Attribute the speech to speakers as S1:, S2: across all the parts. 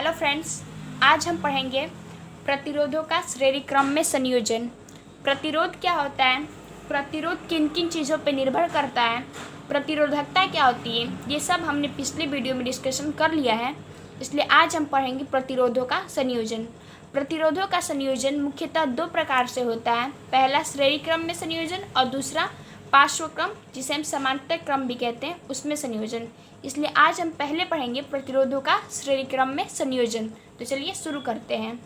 S1: Hello friends, आज हम पढ़ेंगे प्रतिरोधों का श्रेणी क्रम में संयोजन। प्रतिरोध क्या होता है, प्रतिरोध किन किन चीज़ों पर निर्भर करता है, प्रतिरोधकता क्या होती है, ये सब हमने पिछले वीडियो में डिस्कशन कर लिया है। इसलिए आज हम पढ़ेंगे प्रतिरोधों का संयोजन। प्रतिरोधों का संयोजन मुख्यतः दो प्रकार से होता है। पहला श्रेणी क्रम में संयोजन और दूसरा पार्श्व क्रम, जिसे हम समांतर क्रम भी कहते हैं, उसमें संयोजन। इसलिए आज हम पहले पढ़ेंगे प्रतिरोधों का श्रेणी क्रम में संयोजन। तो चलिए शुरू करते हैं।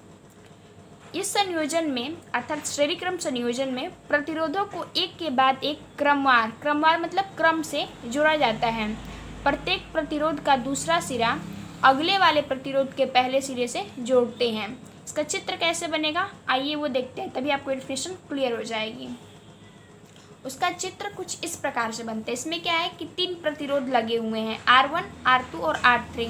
S1: इस संयोजन में अर्थात श्रेणी क्रम संयोजन में प्रतिरोधों को एक के बाद एक क्रमवार मतलब क्रम से जोड़ा जाता है। प्रत्येक प्रतिरोध का दूसरा सिरा अगले वाले प्रतिरोध के पहले सिरे से जोड़ते हैं। इसका चित्र कैसे बनेगा, आइए वो देखते हैं, तभी आपको डेफिनेशन क्लियर हो जाएगी। उसका चित्र कुछ इस प्रकार से बनता है। इसमें क्या है कि 3 प्रतिरोध लगे हुए हैं, R1, R2 और R3।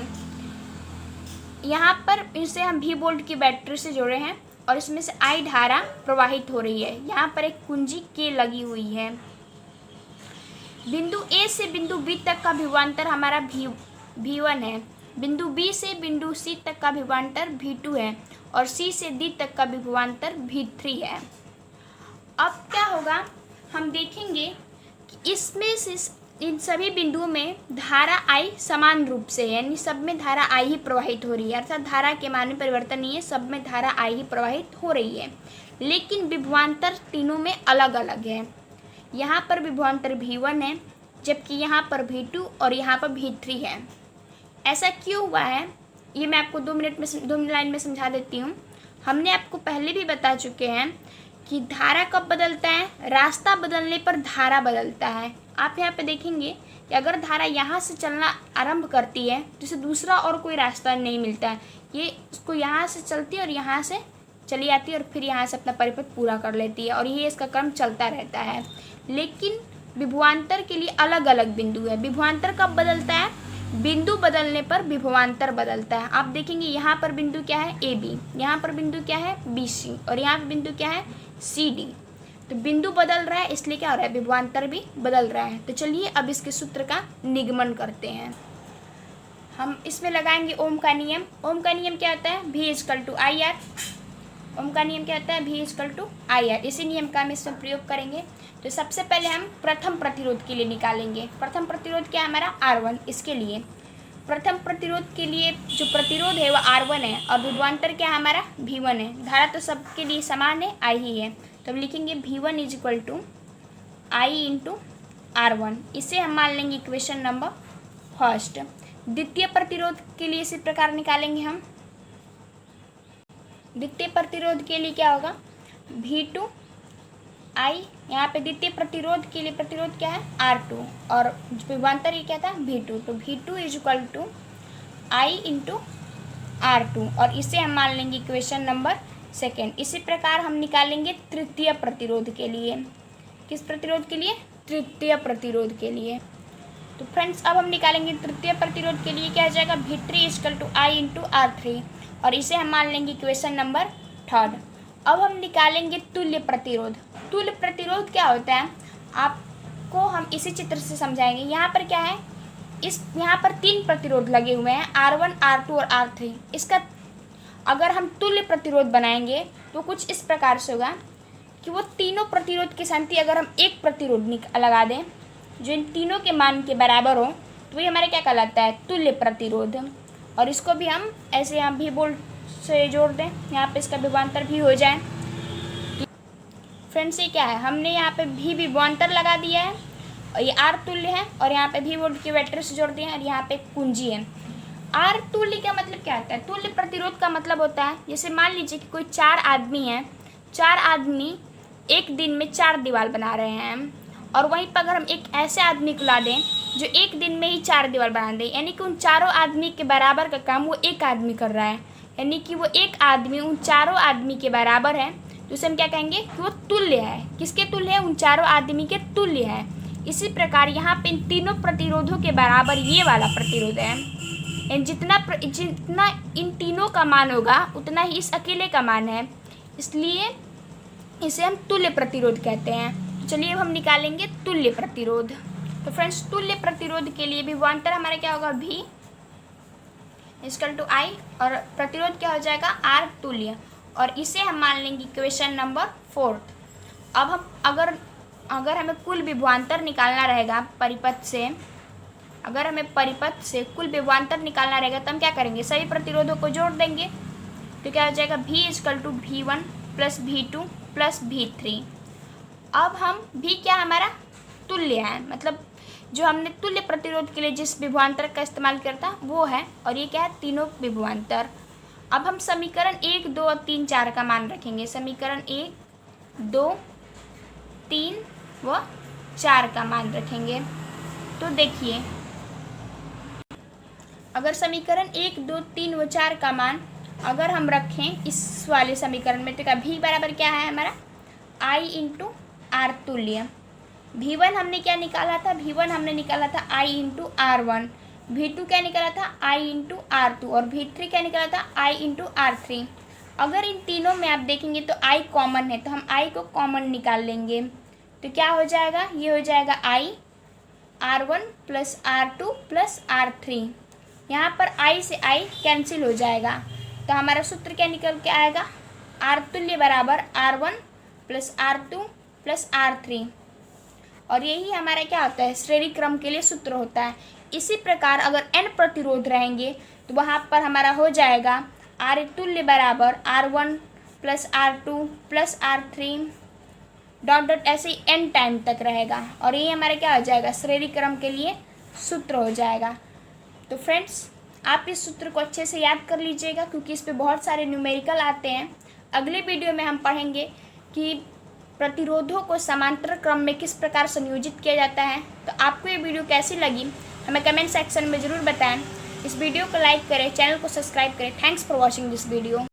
S1: यहाँ पर इसे हम V वोल्ट की बैटरी से जोड़े हैं और इसमें से I धारा प्रवाहित हो रही है। यहाँ पर एक कुंजी K लगी हुई है। बिंदु A से बिंदु B तक का विभवांतर हमारा V1 है। बिंदु B से बिंदु C तक का विभवांतर V2 है और C से D तक का विभवांतर V3 है। अब क्या होगा, हम देखेंगे कि इसमें से इन सभी बिंदुओं में धारा I समान रूप से है, यानी सब में धारा I ही प्रवाहित हो रही है। अर्थात धारा के मान में परिवर्तन नहीं है, सब में धारा I ही प्रवाहित हो रही है। लेकिन विभवांतर तीनों में अलग अलग है। यहाँ पर विभवांतर V1 है, जबकि यहाँ पर V2 और यहाँ पर V3 है। ऐसा क्यों हुआ है, ये मैं आपको 2 लाइन में समझा देती हूँ। हमने आपको पहले भी बता चुके हैं कि धारा कब बदलता है, रास्ता बदलने पर धारा बदलता है। आप यहाँ पे देखेंगे कि अगर धारा यहाँ से चलना आरंभ करती है तो इसे दूसरा और कोई रास्ता नहीं मिलता है। ये उसको यहाँ से चलती है और यहाँ से चली आती है और फिर यहाँ से अपना परिपथ पूरा कर लेती है और ये इसका क्रम चलता रहता है। लेकिन विभवांतर के लिए अलग अलग बिंदु है। विभवांतर कब बदलता है, बिंदु बदलने पर विभवांतर बदलता है। आप देखेंगे यहाँ पर बिंदु क्या है AB, यहाँ पर बिंदु क्या है BC और यहाँ पर बिंदु क्या है CD। तो बिंदु बदल रहा है, इसलिए क्या हो रहा है, विभवांतर भी बदल रहा है। तो चलिए अब इसके सूत्र का निगमन करते हैं। हम इसमें लगाएंगे ओम का नियम। ओम का नियम क्या होता है, V=IR। ओम का नियम क्या होता है, V=IR। इसी नियम का हम इसमें प्रयोग करेंगे। तो सबसे पहले हम प्रथम प्रतिरोध के लिए निकालेंगे। प्रथम प्रतिरोध क्या है हमारा, R1। इसके लिए प्रथम प्रतिरोध के लिए जो प्रतिरोध है वह R1 है और विभवांतर क्या है हमारा V1 है। धारा तो सबके लिए समान है, I ही है। तो हम लिखेंगे V1=I × R1। इसे हम मान लेंगे इक्वेशन नंबर फर्स्ट। द्वितीय प्रतिरोध के लिए इसी प्रकार निकालेंगे हम। द्वितीय प्रतिरोध के लिए क्या होगा, V2I। यहाँ पे द्वितीय प्रतिरोध के लिए प्रतिरोध क्या है R2 और विभवांतर ये क्या था V2। तो V2=I × R2 और इसे हम मान लेंगे इक्वेशन नंबर सेकेंड। इसी प्रकार हम निकालेंगे तृतीय प्रतिरोध के लिए। किस प्रतिरोध के लिए, तृतीय प्रतिरोध के लिए। तो फ्रेंड्स अब हम निकालेंगे तृतीय प्रतिरोध के लिए, क्या हो जाएगा, V3=I × R3 और इसे हम मान लेंगे इक्वेशन नंबर थर्ड। अब हम निकालेंगे तुल्य प्रतिरोध। तुल्य प्रतिरोध क्या होता है, आपको हम इसी चित्र से समझाएंगे। यहाँ पर क्या है, यहाँ पर 3 प्रतिरोध लगे हुए हैं, R1, R2 और R3। इसका अगर हम तुल्य प्रतिरोध बनाएंगे तो कुछ इस प्रकार से होगा कि वो तीनों प्रतिरोध के साथ ही अगर हम एक प्रतिरोध लगा दें जो इन तीनों के मान के बराबर हो तो ये हमारा क्या कहलाता है, तुल्य प्रतिरोध। और इसको भी हम ऐसे यहाँ V वोल्ट से जोड़ दें, यहाँ पे इसका विभवांतर भी हो जाए। फ्रेंड्स ये क्या है, हमने यहाँ पे V विभवांतर लगा दिया है और ये R तुल्य है और यहाँ पे V वोल्ट की बैटरी से जोड़ दिया है और यहाँ पे कुंजी है। R तुल्य का मतलब क्या होता है, तुल्य प्रतिरोध का मतलब होता है जैसे मान लीजिए कि कोई 4 आदमी हैं, 4 आदमी एक दिन में 4 दीवार बना रहे हैं और वहीं पर अगर हम एक ऐसे आदमी को ला दें जो एक दिन में ही 4 दीवार बना दें, यानी कि उन चारों आदमी के बराबर का काम वो एक आदमी कर रहा है, यानी कि वो एक आदमी उन चारों आदमी के बराबर है, तो उसे हम क्या कहेंगे कि वो तुल्य है। किसके तुल्य है, उन चारों आदमी के तुल्य है। इसी प्रकार यहाँ पे इन तीनों प्रतिरोधों के बराबर ये वाला प्रतिरोध है। जितना इन तीनों का मान होगा उतना ही इस अकेले का मान है, इसलिए इसे हम तुल्य प्रतिरोध कहते हैं। तो चलिए अब हम निकालेंगे तुल्य प्रतिरोध। तो फ्रेंड्स तुल्य प्रतिरोध के लिए विभवांतर हमारा क्या होगा, V इक्वल टू आई, और प्रतिरोध क्या हो जाएगा, आर तुल्य, और इसे हम मान लेंगे इक्वेशन नंबर 4। अब हम अगर हमें कुल विभवांतर निकालना रहेगा परिपथ से, अगर हमें परिपथ से कुल विभवांतर निकालना रहेगा तो हम क्या करेंगे, सभी प्रतिरोधों को जोड़ देंगे। तो क्या हो जाएगा, V equal to V1 plus V2 plus V3। अब हम V क्या हमारा तुल्य है, मतलब जो हमने तुल्य प्रतिरोध के लिए जिस विभवांतर का इस्तेमाल किया था वो है, और ये क्या है, तीनों विभवांतर। अब हम समीकरण 1, 2 और 3, 4 का मान रखेंगे। समीकरण 1, 2, 3 व 4 का मान रखेंगे। तो देखिए, अगर समीकरण 1, 2, 3 व 4 का मान अगर हम रखें इस वाले समीकरण में, तो क्या V बराबर क्या है हमारा, I इंटू आर तुल्य। V1 हमने क्या निकाला था, V1 हमने निकाला था I इंटू R1, V2 क्या निकाला था, I इंटू R2, और V3 क्या निकाला था, I इंटू R3। अगर इन तीनों में आप देखेंगे तो I कॉमन है, तो हम I को कॉमन निकाल लेंगे। तो क्या हो जाएगा, ये हो जाएगा I R1 plus R2 plus R3। यहाँ पर I से I कैंसिल हो जाएगा, तो हमारा सूत्र क्या निकल के आएगा, R तुल्य बराबर R1 plus R2 plus R3, और यही हमारा क्या होता है, श्रेणी क्रम के लिए सूत्र होता है। इसी प्रकार अगर n प्रतिरोध रहेंगे तो वहाँ पर हमारा हो जाएगा R तुल्य बराबर R1 plus R2 plus R3 dot dot, ऐसे ही n टाइम तक रहेगा, और यही हमारा क्या हो जाएगा, श्रेणी क्रम के लिए सूत्र हो जाएगा। तो फ्रेंड्स, आप इस सूत्र को अच्छे से याद कर लीजिएगा, क्योंकि इस पे बहुत सारे न्यूमेरिकल आते हैं। अगले वीडियो में हम पढ़ेंगे कि प्रतिरोधों को समांतर क्रम में किस प्रकार संयोजित किया जाता है। तो आपको ये वीडियो कैसी लगी हमें कमेंट सेक्शन में ज़रूर बताएं। इस वीडियो को लाइक करें, चैनल को सब्सक्राइब करें। Thanks for watching this video.